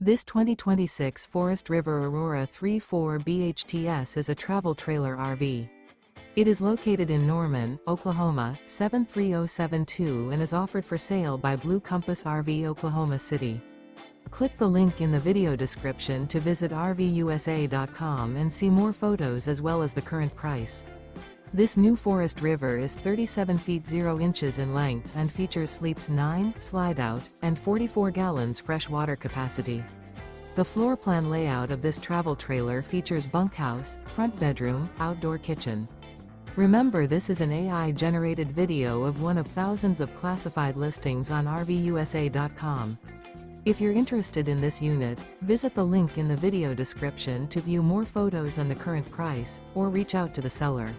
This 2026 Forest River Aurora 3.4 BHTS is a travel trailer RV. It is located in Norman, Oklahoma, 73072 and is offered for sale by Blue Compass RV Oklahoma City. Click the link in the video description to visit RVUSA.com and see more photos as well as the current price. This new Forest River is 37 feet 0 inches in length and features sleeps 9, Slideout, and 44 gallons fresh water capacity. The floor plan layout of this travel trailer features bunkhouse, front bedroom, outdoor kitchen. Remember, this is an AI-generated video of one of thousands of classified listings on RVUSA.com. If you're interested in this unit, visit the link in the video description to view more photos and the current price, or reach out to the seller.